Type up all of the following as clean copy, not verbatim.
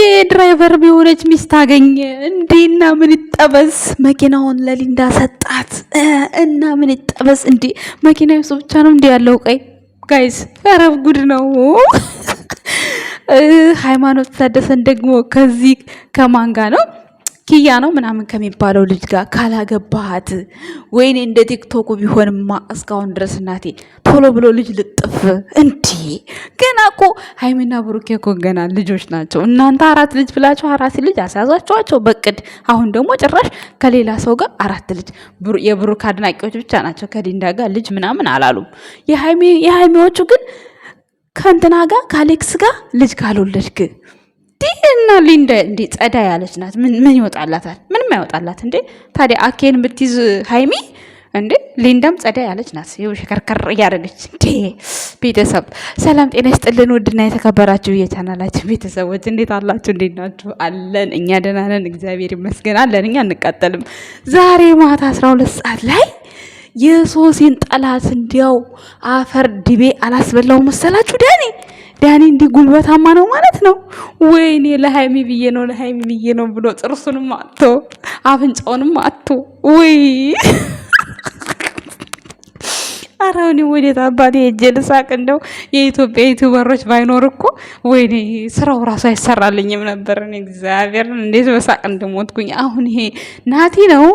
የድራይቨር ቢሆነች ሚስት አገኘ እንዴና ምን ይጠበስ? መኪናውን ለሊንዳ ሰጣት እና ምን ይጠበስ እንዴ? መኪና እሱ ብቻ ነው እንዴ ያለው? ቀይ ጋይስ አረብ ጉድ ነው። ሃይማኖት ታደሰን ደግሞ ከዚህ ከማን ጋር ነው ኪያ ነው ምናምን ከሚባለው ልጅ ጋር ካላገባሃት ወይኔ እንደ ቲክቶኩ ቢሆንማ እስካሁን ድረስ እናቴ ቶሎ ብሎ ልጅ ልጥፍ እንዴ! ገና እኮ ሃይሚና ብሩኬ እኮ ገና ልጆች ናቸው። እናንተ አራት ልጅ ብላችሁ አራት ልጅ አሳያዟቸዋቸው በቅድ። አሁን ደግሞ ጭራሽ ከሌላ ሰው ጋር አራት ልጅ። የብሩክ አድናቂዎች ብቻ ናቸው ከሊንዳ ጋር ልጅ ምናምን አላሉም። የሃይሚዎቹ ግን ከእንትና ጋር ከአሌክስ ጋር ልጅ ካልወለድክ እና ሊንዳ እንዴ ጸዳ ያለች ናት። ምን ይወጣላታል? ምንም አይወጣላት እንዴ። ታዲያ አኬን ብትይዝ ሃይሚ እንዴ ሊንዳም ጸዳ ያለች ናት። ይኸው ሸከርከር እያደረገች እንዴ። ቤተሰብ ሰላም ጤና ይስጥልን። ውድና የተከበራችሁ የቻናላችን ቤተሰቦች እንዴት አላችሁ? እንዴት ናችሁ? አለን እኛ ደህና ነን፣ እግዚአብሔር ይመስገን አለን። እኛ እንቃጠልም። ዛሬ ማታ 12 ሰዓት ላይ የሶሲን ጠላት እንዲያው አፈር ድቤ አላስበላው መሰላችሁ ዳኒ እንዲህ ጉልበታማ ነው ማለት ነው። ወይኔ ለሃይሚ ብዬ ነው ብሎ ጥርሱንም አጥቶ አፍንጫውንም አጥቶ ወይ አራውኒ ወዴት አባቴ ሄጄ ልሳቅ? እንደው የኢትዮጵያ ዩቲዩበሮች ባይኖር እኮ ወይኔ ስራው ራሱ አይሰራልኝም ነበር። እኔ እግዚአብሔር እንዴት በሳቅ እንደሞትኩኝ። አሁን ይሄ ናቲ ነው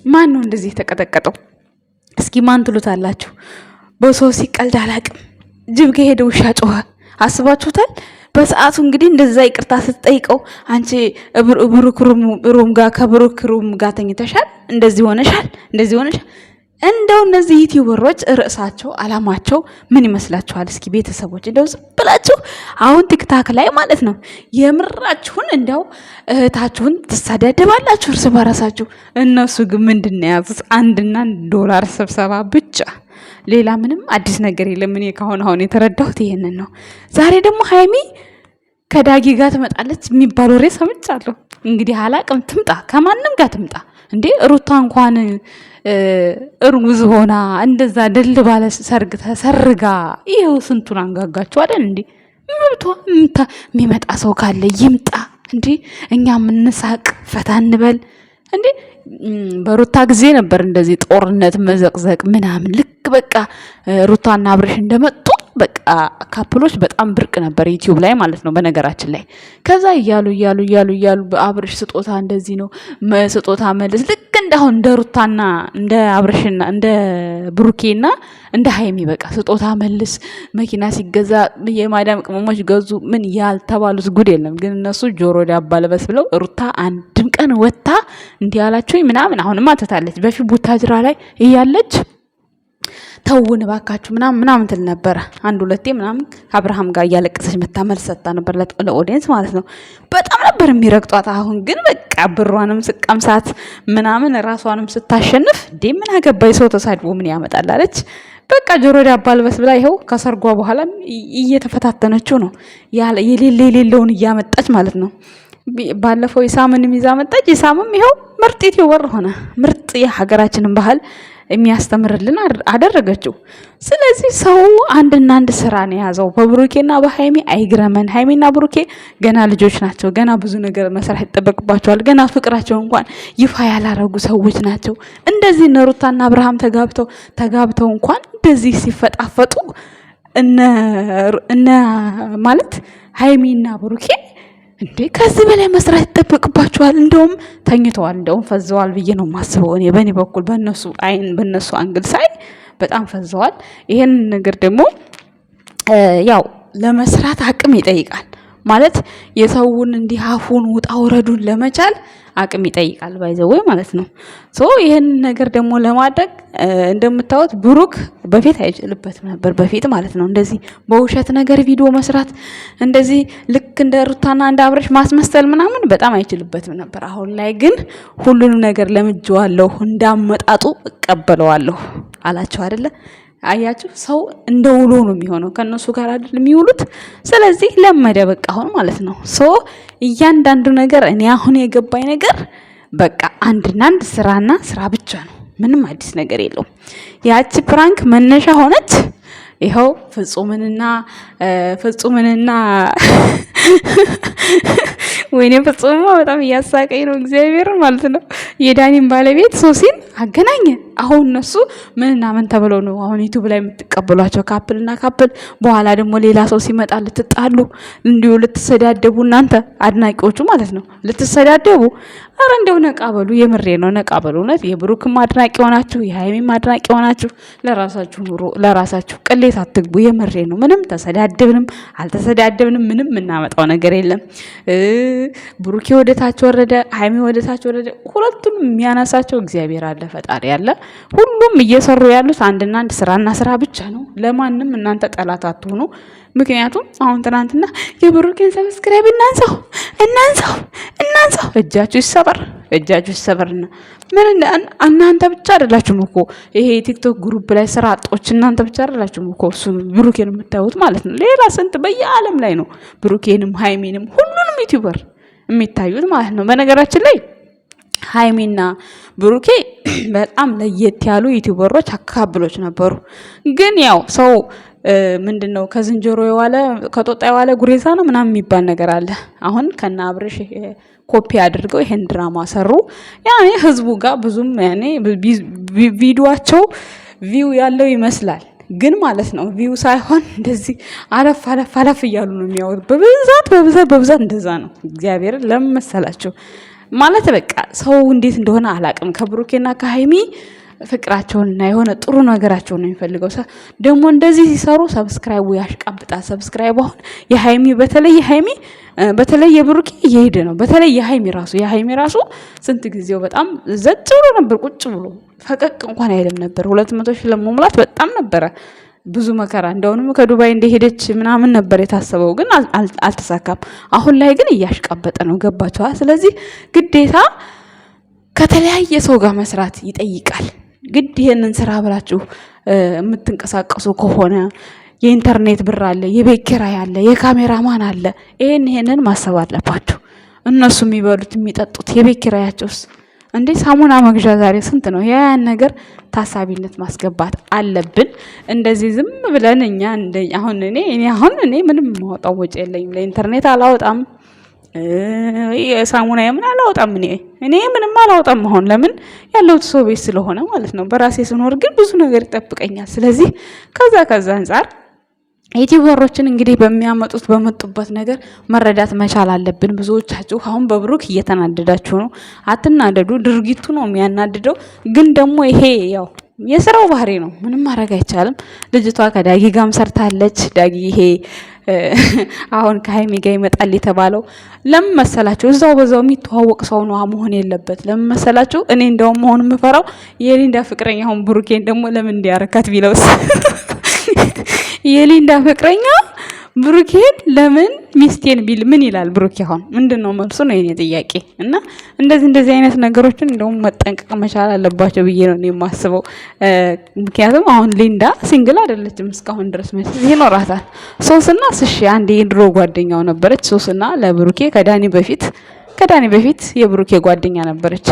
ማን ነው እንደዚህ የተቀጠቀጠው? እስኪ ማን ትሉታላችሁ? በሶሲ ቀልድ አላቅም። ጅብ ከሄደ ውሻ ጮኸ። አስባችሁታል? በሰዓቱ እንግዲህ እንደዛ ይቅርታ ስትጠይቀው አንቺ ብሩክሩም ጋር ከብሩክሩም ጋር ተኝተሻል፣ እንደዚህ ሆነሻል። እንደው እነዚህ ዩቲዩበሮች ርዕሳቸው አላማቸው ምን ይመስላችኋል? እስኪ ቤተሰቦች እንደው ዝም ብላችሁ አሁን ቲክታክ ላይ ማለት ነው የምራችሁን እንደው እህታችሁን ትሳዳደባላችሁ እርስ በራሳችሁ። እነሱ ግን ምንድን ነው የያዙት? $1 ስብሰባ ብቻ፣ ሌላ ምንም አዲስ ነገር የለም። እኔ አሁን የተረዳሁት ይሄንን ነው። ዛሬ ደግሞ ሃይሚ ከዳጊ ጋር ትመጣለች የሚባል ወሬ ሰምቻለሁ። እንግዲህ አላቅም፣ ትምጣ፣ ከማንም ጋር ትምጣ እንዴ። ሩታ እንኳን እርጉዝ ሆና እንደዛ ድል ባለ ሰርግ ተሰርጋ ይሄው ስንቱን አንጋጋችሁ አይደል እንዴ? መብቷ የሚመጣ ሰው ካለ ይምጣ እንዴ። እኛ ምንሳቅ ፈታ እንበል እንዴ። በሩታ ጊዜ ነበር እንደዚህ ጦርነት መዘቅዘቅ ምናምን። ልክ በቃ ሩታና አብርሽ እንደመጡ በቃ ካፕሎች በጣም ብርቅ ነበር ዩቲዩብ ላይ ማለት ነው። በነገራችን ላይ ከዛ እያሉ በአብርሽ ስጦታ እንደዚህ ነው ስጦታ መልስ ልክ እንደአሁን እንደ ሩታና እንደ አብርሽና እንደ ብሩኬና እንደ ሃይሚ በቃ ስጦታ መልስ፣ መኪና ሲገዛ የማዳም ቅመሞች ገዙ። ምን ያልተባሉት ጉድ የለም። ግን እነሱ ጆሮ ዳባ ልበስ ብለው ሩታ አንድም ቀን ወጣ እንዲህ ያላችሁኝ ምናምን አሁንም አትታለች። በፊት ቡታጅራ ላይ እያለች ተውን ባካችሁ ምናምን ትል ነበረ። አንድ ሁለቴ ምናምን አብርሃም ጋር እያለቀሰች መታመልስ ሰጣ ነበር ለኦዲየንስ ማለት ነው። በጣም ነበር የሚረግጧት። አሁን ግን በቃ ብሯንም ስቀምሳት ምናምን ራሷንም ስታሸንፍ እንዴ ምን አገባይ ሰው ተሳድቦ ምን ያመጣል አለች። በቃ ጆሮ ዳባ ልበስ ብላ ይኸው ከሰርጓ በኋላ እየተፈታተነችው ነው። የሌለውን እያመጣች ማለት ነው። ባለፈው ኢሳምንም ይዛ መጣች። ኢሳምም ይኸው ምርጥ ዩቲዩበር ሆነ። ምርጥ የሀገራችንን ባህል የሚያስተምርልን አደረገችው። ስለዚህ ሰው አንድና አንድ ስራ ነው የያዘው። በብሩኬና በሃይሚ አይግረመን። ሃይሚና ብሩኬ ገና ልጆች ናቸው። ገና ብዙ ነገር መስራት ይጠበቅባቸዋል። ገና ፍቅራቸው እንኳን ይፋ ያላረጉ ሰዎች ናቸው። እንደዚህ እነ ሩታና አብርሃም ተጋብተው እንኳን እንደዚህ ሲፈጣፈጡ እነ ማለት ሃይሚና ብሩኬ እንዴ ከዚህ በላይ መስራት ይጠበቅባቸዋል። እንደውም ተኝተዋል፣ እንደውም ፈዘዋል ብዬ ነው የማስበው እኔ በእኔ በኩል በእነሱ አይን በእነሱ አንግል ሳይ በጣም ፈዘዋል። ይሄን ነገር ደግሞ ያው ለመስራት አቅም ይጠይቃል ማለት የሰውን እንዲህ አፉን ውጣ ወረዱን ለመቻል አቅም ይጠይቃል ባይዘው ማለት ነው። ሶ ይሄን ነገር ደግሞ ለማድረግ እንደምታዩት ብሩክ በፊት አይችልበትም ነበር በፊት ማለት ነው። እንደዚህ በውሸት ነገር ቪዲዮ መስራት እንደዚህ ልክ እንደ ሩታና እንደ አብረሽ ማስመሰል ምናምን በጣም አይችልበትም ነበር። አሁን ላይ ግን ሁሉንም ነገር ለምጄዋለሁ፣ እንዳመጣጡ እቀበለዋለሁ አላቸው አይደለ? አያችሁ ሰው እንደ ውሎ ነው የሚሆነው። ከነሱ ጋር አይደል የሚውሉት። ስለዚህ ለመደ በቃ አሁን ማለት ነው። ሶ እያንዳንዱ ነገር እኔ አሁን የገባኝ ነገር በቃ አንድና አንድ ስራና ስራ ብቻ ነው። ምንም አዲስ ነገር የለውም። ያቺ ፕራንክ መነሻ ሆነች። ይኸው ፍጹምንና ወይኔ ፍጹም በጣም እያሳቀኝ ነው እግዚአብሔር ማለት ነው። የዳኒን ባለቤት ሶሲን አገናኘ። አሁን እነሱ ምንና ምን ተብለው ነው አሁን ዩቲዩብ ላይ የምትቀበሏቸው? ካፕልና ካፕል በኋላ ደግሞ ሌላ ሰው ሲመጣ ልትጣሉ እንዲሁ ልትሰዳደቡ፣ እናንተ አድናቂዎቹ ማለት ነው ልትሰዳደቡ። አረ እንደው ነቃ በሉ፣ የምሬ ነው ነቃ በሉ። እውነት የብሩክም አድናቂ ሆናችሁ የሃይሚም አድናቂ ሆናችሁ ለራሳችሁ ኑሮ፣ ለራሳችሁ ቅሌት አትግቡ። የምሬ ነው። ምንም ተሰዳደብንም አልተሰዳደብንም ምንም የምናመጣው ነገር የለም። ብሩኬ ወደታች ወረደ፣ ሃይሚ ወደታች ወረደ፣ ሁለቱንም የሚያነሳቸው እግዚአብሔር አለ፣ ፈጣሪ አለ። ሁሉም እየሰሩ ያሉት አንድና አንድ ስራና ስራ ብቻ ነው። ለማንም እናንተ ጠላት አትሆኑ። ምክንያቱም አሁን ትናንትና የብሩኬን ሰብስክራይብ እናንሳው እጃችሁ ይሰበር፣ እጃችሁ ይሰበርና ምን እናንተ ብቻ አይደላችሁም እኮ ይሄ የቲክቶክ ግሩፕ ላይ ስራ አጦች እናንተ ብቻ አይደላችሁም እኮ እሱ ብሩኬን የምታዩት ማለት ነው። ሌላ ስንት በየዓለም ላይ ነው ብሩኬንም ሃይሚንም ሁሉንም ዩቲዩበር የሚታዩት ማለት ነው። በነገራችን ላይ ሃይሚና ብሩኬ በጣም ለየት ያሉ ዩቲዩበሮች አካብሎች ነበሩ። ግን ያው ሰው ምንድነው ከዝንጀሮ የዋለ ከጦጣ የዋለ ጉሬዛ ነው ምናምን የሚባል ነገር አለ። አሁን ከና አብርሽ ኮፒ አድርገው ይሄን ድራማ ሰሩ። ያኔ ህዝቡ ጋር ብዙም ያኔ ቪዲዮአቸው ቪው ያለው ይመስላል፣ ግን ማለት ነው ቪው ሳይሆን እንደዚህ አለፍ እያሉ ነው የሚያወሩት። በብዛት እንደዛ ነው። እግዚአብሔር ለምን መሰላችሁ? ማለት በቃ ሰው እንዴት እንደሆነ አላቅም። ከብሩኬና ከሃይሚ ፍቅራቸውንና የሆነ ጥሩ ነገራቸውን ነው የሚፈልገው። ደግሞ እንደዚህ ሲሰሩ ሰብስክራይቡ ያሽቃብጣል። ሰብስክራይቡ አሁን የሃይሚ በተለይ የብሩኬ እየሄደ ነው። በተለይ የሃይሚ ራሱ ስንት ጊዜው በጣም ዘጭ ብሎ ነበር፣ ቁጭ ብሎ ፈቀቅ እንኳን አይልም ነበር። 200,000 ለመሙላት በጣም ነበረ ብዙ መከራ። እንደውንም ከዱባይ እንደሄደች ምናምን ነበር የታሰበው፣ ግን አልተሳካም። አሁን ላይ ግን እያሽቃበጠ ነው። ገባችኋል? ስለዚህ ግዴታ ከተለያየ ሰው ጋር መስራት ይጠይቃል። ግድ ይሄንን ስራ ብላችሁ የምትንቀሳቀሱ ከሆነ የኢንተርኔት ብር አለ፣ የቤት ኪራይ አለ፣ የካሜራማን አለ። ይሄንን ማሰብ አለባችሁ። እነሱ የሚበሉት የሚጠጡት የቤት ኪራያቸውስ እንዴ ሳሙና መግዣ ዛሬ ስንት ነው? ያን ነገር ታሳቢነት ማስገባት አለብን። እንደዚህ ዝም ብለን እኛ እኔ ምንም ማውጣው ወጪ የለኝም። ለኢንተርኔት አላወጣም፣ የሳሙና የምን አላወጣም። እኔ ምንም አላወጣም። አሁን ለምን ያለሁት ሰው ቤት ስለሆነ ማለት ነው። በራሴ ስኖር ግን ብዙ ነገር ይጠብቀኛል። ስለዚህ ከዛ አንፃር ዩቲዩበሮችን እንግዲህ በመጡበት ነገር መረዳት መቻል አለብን። ብዙዎቻችሁ አሁን በብሩክ እየተናደዳችሁ ነው። አትናደዱ፣ ድርጊቱ ነው የሚያናድደው። ግን ደግሞ ይሄ ያው የስራው ባህሪ ነው፣ ምንም ማድረግ አይቻልም። ልጅቷ ከዳጊ ጋርም ሰርታለች። ዳጊ ይሄ አሁን ከሃይሚ ጋር ይመጣል የተባለው ለምን መሰላችሁ? እዛው በዛው የሚተዋወቅ ሰው ነው መሆን የለበት። ለምን መሰላችሁ? እኔ እንደውም መሆን የምፈራው የሊንዳ ፍቅረኛ አሁን ብሩኬን ደግሞ ለምን እንዲያረካት ቢለውስ የሊንዳ ፍቅረኛ ብሩኬን ለምን ሚስቴን ቢል ምን ይላል ብሩኬ? አሁን ምንድነው መልሱ ነው የኔ ጥያቄ። እና እንደዚህ አይነት ነገሮችን እንደውም መጠንቀቅ መቻል አለባቸው ብዬ ነው የማስበው። ምክንያቱም አሁን ሊንዳ ሲንግል አይደለችም እስካሁን ድረስ ማለት ይኖራታል። ሶስና ስሺ አንዴ የድሮ ጓደኛው ነበረች። ሶስና ለብሩኬ ከዳኒ በፊት የብሩኬ ጓደኛ ነበረች።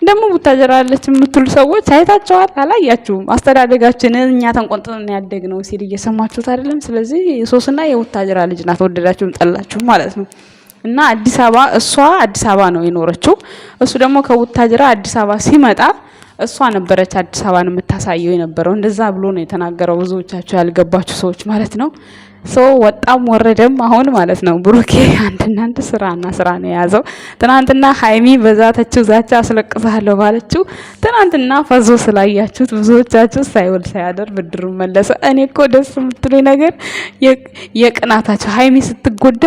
ደግሞ ቡታጀራ አለች የምትሉ ሰዎች አይታችኋል? አላያችሁም? አስተዳደጋችንን እኛ ተንቆንጥነን ያደግነው ሲል እየሰማችሁት አይደለም? ስለዚህ ሶስና የቡታጀራ ልጅ ናት፣ ወደዳችሁም ጠላችሁ ማለት ነው። እና እሷ አዲስ አበባ ነው የኖረችው። እሱ ደግሞ ከቡታጀራ አዲስ አበባ ሲመጣ እሷ ነበረች አዲስ አበባን የምታሳየው የነበረው። እንደዛ ብሎ ነው የተናገረው። ብዙዎቻችሁ ያልገባችሁ ሰዎች ማለት ነው። ወጣም ወረደም አሁን ማለት ነው ብሩኬ አንድ ስራና ስራ ነው የያዘው። ትናንትና ሃይሚ በዛተችው ዛቻ አስለቅሳለሁ ባለችው ትናንትና ፈዞ ስላያችሁት ብዙዎቻችሁ ሳይወል ሳያደር ብድሩን መለሰ። እኔ እኮ ደስ የምትሉኝ ነገር የቅናታችሁ ሃይሚ ስትጎዳ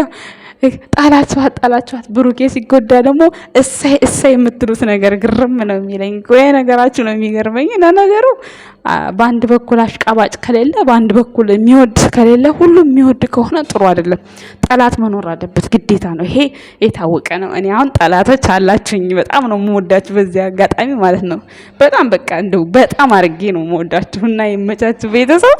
ጣላችኋት፣ ብሩኬ ሲጎዳ ደግሞ እሰይ የምትሉት ነገር ግርም ነው የሚለኝ። ቆይ ነገራችሁ ነው የሚገርመኝ። ለነገሩ በአንድ በኩል አሽቃባጭ ከሌለ፣ በአንድ በኩል የሚወድ ከሌለ፣ ሁሉም የሚወድ ከሆነ ጥሩ አይደለም። ጠላት መኖር አለበት፣ ግዴታ ነው። ይሄ የታወቀ ነው። እኔ አሁን ጠላቶች አላችሁኝ፣ በጣም ነው የምወዳችሁ በዚህ አጋጣሚ ማለት ነው። በጣም በቃ እንደው በጣም አድርጌ ነው የምወዳችሁ እና የመቻችሁ ቤተሰብ